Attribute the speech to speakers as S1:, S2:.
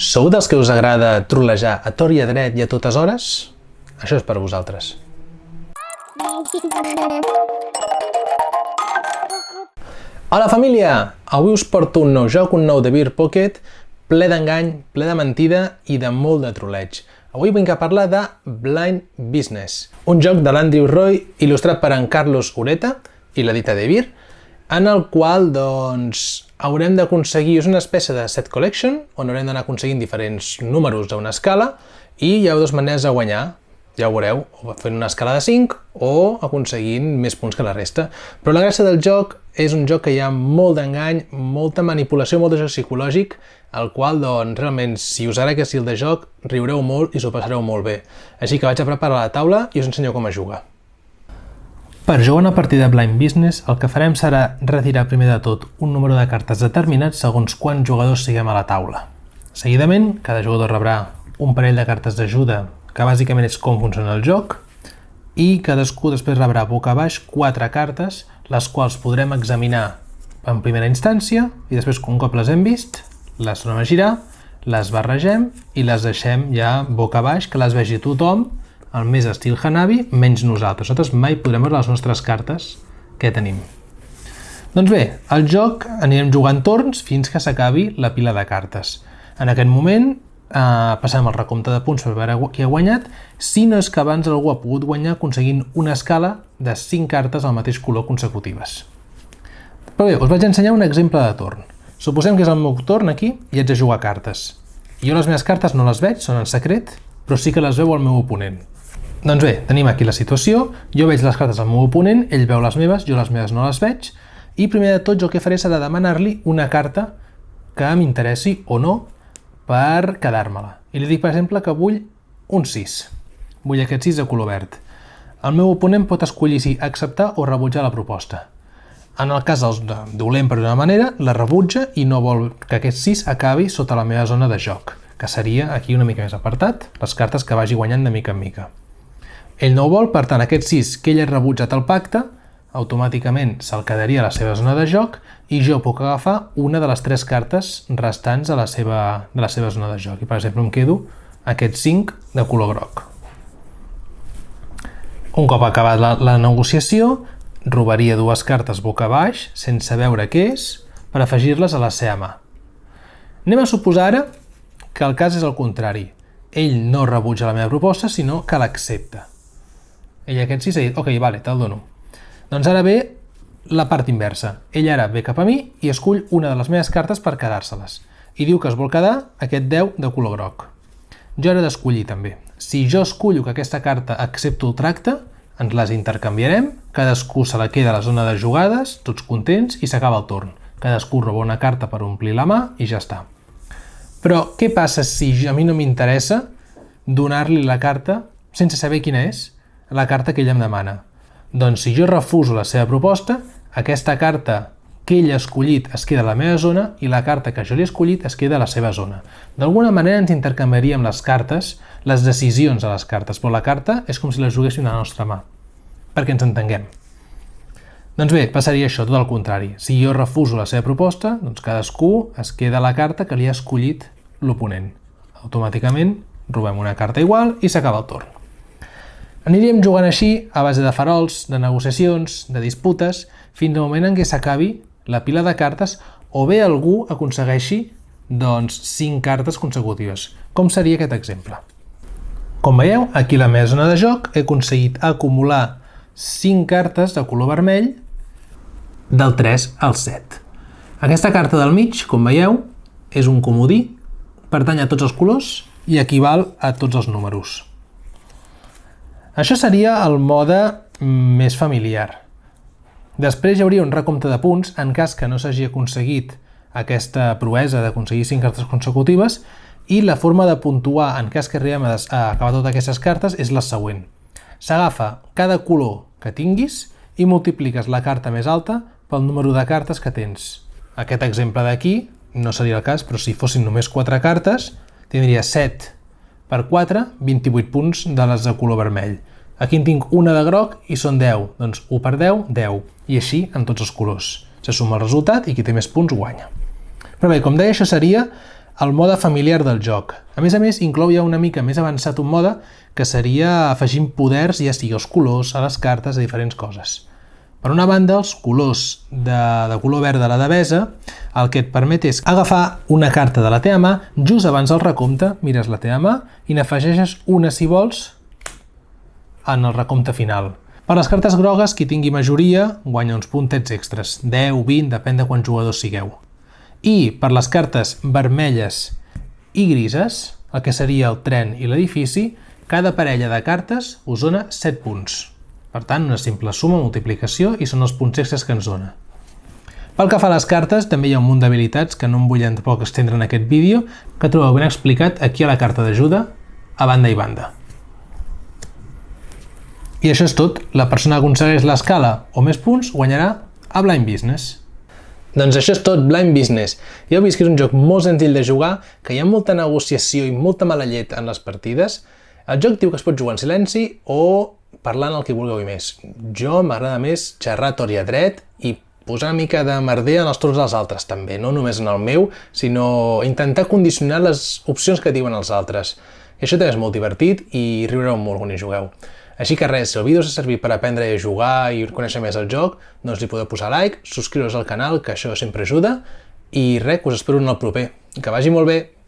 S1: Sou dels que us agrada trolejar a tort i a dret i a totes hores? Això és per a vosaltres. Hola família! Avui us porto un nou joc, un nou The Beer Pocket, ple d'engany, ple de mentida i de molt de troleig. Avui vinc a parlar de Blind Business, un joc de l'Andrew Roy il·lustrat per en Carlos Ureta i l'edita The Beer, en el qual haurem d'aconseguir, és una espècie de set collection, on haurem d'anar aconseguint diferents números a una escala i hi ha dues maneres de guanyar, ja ho veureu, o fent una escala de 5 o aconseguint més punts que la resta. Però la gràcia del joc és un joc que hi ha molt d'engany, molta manipulació, molt de joc psicològic, el qual, realment, si us agrada aquest estil de joc, riureu molt i s'ho passareu molt bé. Així que vaig a preparar la taula i us ensenyo com a jugar. Per jugar una partida de Blind Business, el que farem serà retirar primer de tot un número de cartes determinat segons quants jugadors siguem a la taula. Seguidament, cada jugador rebrà un parell de cartes d'ajuda, que bàsicament és com funciona el joc, i cadascú després rebrà boca baix 4 cartes, les quals podrem examinar en primera instància, i després, un cop les hem vist, les tornem a girar, les barregem i les deixem ja boca baix, que les vegi tothom, el més estil Hanabi, menys nosaltres. Nosaltres mai podrem veure les nostres cartes que tenim. Doncs bé, el joc anirem jugant torns fins que s'acabi la pila de cartes. En aquest moment passem el recompte de punts per veure qui ha guanyat, si no és que abans algú ha pogut guanyar aconseguint una escala de 5 cartes al mateix color consecutives. Però bé, us vaig ensenyar un exemple de torn. Suposem que és el meu torn aquí i haig de jugar cartes. Jo les meves cartes no les veig, són en secret, però sí que les veu el meu oponent. Doncs bé, tenim aquí la situació, jo veig les cartes del meu oponent, ell veu les meves, jo les meves no les veig, i primer de tot jo el que faré serà demanar-li una carta que m'interessi o no per quedar-me-la. I li dic, per exemple, que vull un 6. Vull aquest 6 de color verd. El meu oponent pot escollir si acceptar o rebutjar la proposta. En el cas del dolent per d'una manera, la rebutja i no vol que aquest 6 acabi sota la meva zona de joc, que seria aquí una mica més apartat, les cartes que vagi guanyant de mica en mica. Ell no ho vol, per tant, aquest 6 que ell ha rebutjat el pacte, automàticament se'l quedaria a la seva zona de joc i jo puc agafar una de les 3 cartes restants de la seva zona de joc. I, per exemple, em quedo aquest 5 de color groc. Un cop acabat la negociació, robaria 2 cartes boca baix, sense veure què és, per afegir-les a la seva mà. Anem a suposar ara que el cas és el contrari. Ell no rebutja la meva proposta, sinó que l'accepta. Ell aquest 6 ha dit, ok, vale, te'l dono. Doncs ara ve la part inversa. Ell ara ve cap a mi i escull una de les meves cartes per quedar-se-les. I diu que es vol quedar aquest 10 de color groc. Jo he d'escollir també. Si jo escullo que aquesta carta accepto el tracte, ens les intercanviarem, cadascú se la queda a la zona de jugades, tots contents, i s'acaba el torn. Cadascú roba una carta per omplir la mà i ja està. Però què passa si a mi no m'interessa donar-li la carta sense saber quina és? La carta que ell em demana. Doncs si jo refuso la seva proposta, aquesta carta que ell ha escollit es queda a la meva zona i la carta que jo li he escollit es queda a la seva zona. D'alguna manera ens intercanviaríem les cartes, les decisions a les cartes, però la carta és com si la juguéssim a la nostra mà, perquè ens entenguem. Doncs bé, passaria això, tot el contrari. Si jo refuso la seva proposta, doncs cadascú es queda la carta que li ha escollit l'oponent. Automàticament robem una carta igual i s'acaba el torn. Aniríem jugant així a base de farols, de negociacions, de disputes, fins al moment en què s'acabi la pila de cartes o bé algú aconsegueixi 5 cartes consecutives. Com seria aquest exemple? Com veieu, aquí a la meva zona de joc he aconseguit acumular 5 cartes de color vermell del 3 al 7. Aquesta carta del mig, com veieu, és un comodí, pertany a tots els colors i equival a tots els números. Això seria el mode més familiar. Després hi hauria un recompte de punts en cas que no s'hagi aconseguit aquesta proesa d'aconseguir 5 cartes consecutives i la forma de puntuar en cas que arribem a acabar totes aquestes cartes és la següent. S'agafa cada color que tinguis i multipliques la carta més alta pel número de cartes que tens. Aquest exemple d'aquí no seria el cas, però si fossin només 4 cartes, tindria 7 per 4, 28 punts de les de color vermell. Aquí en tinc una de groc i són 10, doncs 1 per 10, 10, i així en tots els colors. Se suma el resultat i qui té més punts guanya. Però bé, com deia, això seria el mode familiar del joc. A més, inclou ja una mica més avançat un mode que seria afegint poders, ja sigui els colors, a les cartes, a diferents coses. Per una banda, els colors de color verd de la devesa, el que et permet és agafar una carta de la teva mà, just abans del recompte, mires la teva mà i n'afegeixes una, si vols, en el recompte final. Per les cartes grogues, qui tingui majoria guanya uns puntets extras, 10, 20, depèn de quants jugadors sigueu. I per les cartes vermelles i grises, el que seria el tren i l'edifici, cada parella de cartes us dona 7 punts. Per tant, una simple suma, multiplicació, i són els punts extras que ens dona. Pel que fa a les cartes, també hi ha un munt d'habilitats que no em vull tampoc estendre en aquest vídeo, que trobeu ben explicat aquí a la carta d'ajuda, a banda i banda. I això és tot. La persona que aconsegueix l'escala o més punts guanyarà a Blind Business. Doncs això és tot, Blind Business. Ja heu vist que és un joc molt senzill de jugar, que hi ha molta negociació i molta mala llet en les partides. El joc diu que es pot jugar en silenci o parlant el que vulgueu i més. Jo m'agrada més xerrar tot i a dret i posar una mica de merder en els torns dels altres també, no només en el meu, sinó intentar condicionar les opcions que diuen els altres. I això també és molt divertit i riureu molt quan hi jugueu. Així que res, si el vídeo us ha servit per aprendre a jugar i conèixer més el joc, doncs li podeu posar like, subscriure-us al canal, que això sempre ajuda, i res, us espero en el proper. Que vagi molt bé!